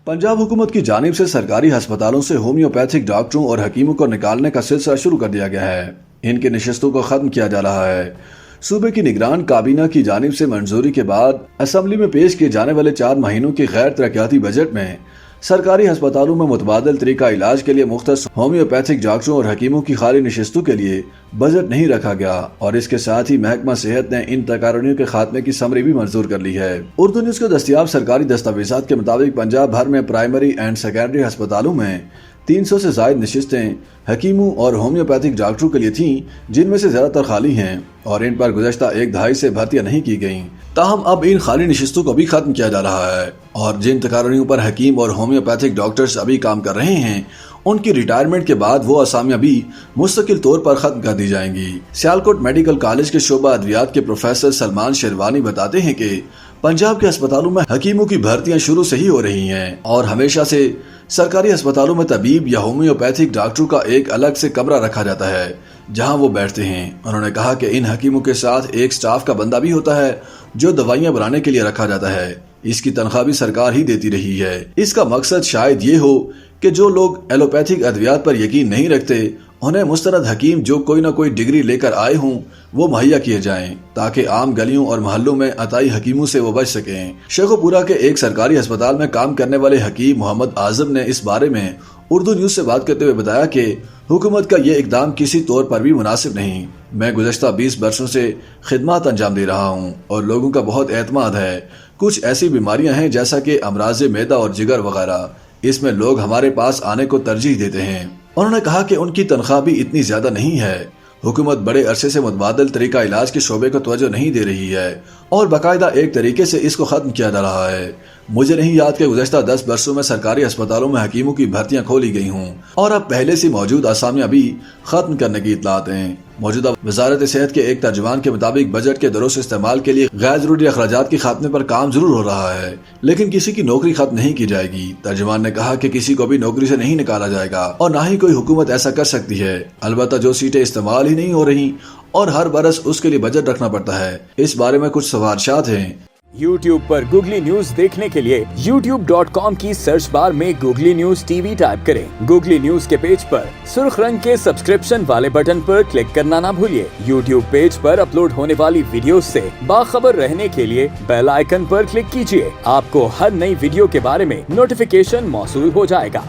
पंजाब हुकूमत की जानिब से सरकारी अस्पतालों से होम्योपैथिक डॉक्टरों और हकीमों को निकालने का सिलसिला शुरू कर दिया गया है। इनकी नशस्तों को खत्म किया जा रहा है। सूबे की निगरान काबीना की जानिब से मंजूरी के बाद असम्बली में पेश किए जाने वाले 4 महीनों के गैर तरक्याती बजट में सरकारी अस्पतालों में मुतबादल तरीका इलाज के लिए मुख्तस होम्योपैथिक डॉक्टरों और हकीमों की खाली नशस्तों के लिए बजट नहीं रखा गया और इसके साथ ही महकमा सेहत ने इन तकारीरों के खात्मे की समरी भी मंजूर कर ली है। उर्दू न्यूज को दस्तयाब सरकारी दस्तावेजात के मुताबिक पंजाब भर में प्राइमरी एंड सेकेंडरी अस्पतालों में 300 से ज्यादा नशिस्तें हकीमों और होम्योपैथिक डॉक्टरों के लिए थीं, जिनमें से ज्यादातर खाली हैं और इन पर गुज़श्ता 1 से भर्तियां नहीं की गईं। ताहम अब इन खाली नशिस्तों को भी खत्म किया जा रहा है और जिन तकारीरों पर हकीम और होम्योपैथिक डॉक्टर्स अभी काम कर रहे हैं उनकी रिटायरमेंट के बाद वो असामियां भी मुस्तकिल तौर पर खत्म कर दी जाएंगी। सियालकोट मेडिकल कॉलेज के शोबा अद्वियात के प्रोफेसर सलमान शेरवानी बताते हैं कि पंजाब के अस्पतालों में हकीमों की भर्तियां शुरू से ही हो रही हैं और हमेशा से सरकारी अस्पतालों में तबीब या होम्योपैथिक डॉक्टरों का एक अलग से कमरा रखा जाता है जहां वो बैठते हैं। उन्होंने कहा कि इन हकीमों के साथ एक स्टाफ का बंदा भी होता है जो दवाइयां बनाने के लिए रखा जाता है। इसकी तनख्वाह भी सरकार ही देती रही है। इसका मकसद शायद ये हो कि जो लोग एलोपैथिक अद्वियात पर यकीन नहीं रखते उन्हें मुस्तनद हकीम जो कोई ना कोई डिग्री लेकर आए हों वो मुहैया किए जाएं ताकि आम गलियों और मोहल्लों में अताई हकीमों से वो बच सकें। शेखोपुरा के एक सरकारी अस्पताल में काम करने वाले हकीम मोहम्मद आजम ने इस बारे में उर्दू न्यूज से बात करते हुए बताया कि हुकूमत का ये इकदाम किसी तौर पर भी मुनासिब नहीं। मैं गुज़श्ता 20 वर्षों से खिदमत अंजाम दे रहा हूँ और लोगों का बहुत एतमाद है। कुछ ऐसी बीमारियां हैं जैसा कि अमराज मैदा और जिगर वगैरह, इसमें लोग हमारे पास आने को तरजीह देते हैं। उन्होंने कहा कि उनकी तनख्वाह भी इतनी ज्यादा नहीं है। हुकूमत बड़े अरसे से मुतबादल तरीका इलाज के शोबे को तवज्जो नहीं दे रही है और बाकायदा एक तरीके से इसको खत्म किया जा रहा है। मुझे नहीं याद कि गुज़श्ता 10 वर्षों में सरकारी अस्पतालों में हकीमों की भर्तियां खोली गई हूं और अब पहले से मौजूद असामियां भी खत्म करने की इतलात हैं। मौजूदा वजारत सेहत के एक तर्जुमान के मुताबिक बजट के दुरुस्त इस्तेमाल के लिए गैर जरूरी अखराजात के खात्मे पर काम जरूर हो रहा है लेकिन किसी की नौकरी खत्म नहीं की जाएगी। तर्जुमान ने कहा कि किसी को भी नौकरी से नहीं निकाला जाएगा और न ही कोई हुकूमत ऐसा कर सकती है। अलबत्ता जो सीटें इस्तेमाल ही नहीं हो रही और हर बरस उसके लिए बजट रखना पड़ता है, इस बारे में कुछ सवालशात हैं। YouTube पर गूगली न्यूज देखने के लिए youtube.com की सर्च बार में गूगली न्यूज टीवी टाइप करें। गूगली न्यूज के पेज पर सुर्ख रंग के सब्सक्रिप्शन वाले बटन पर क्लिक करना ना भूलिए। YouTube पेज पर अपलोड होने वाली वीडियोस से बाखबर रहने के लिए बेल आइकन पर क्लिक कीजिए। आपको हर नई वीडियो के बारे में नोटिफिकेशन मौसूल हो जाएगा।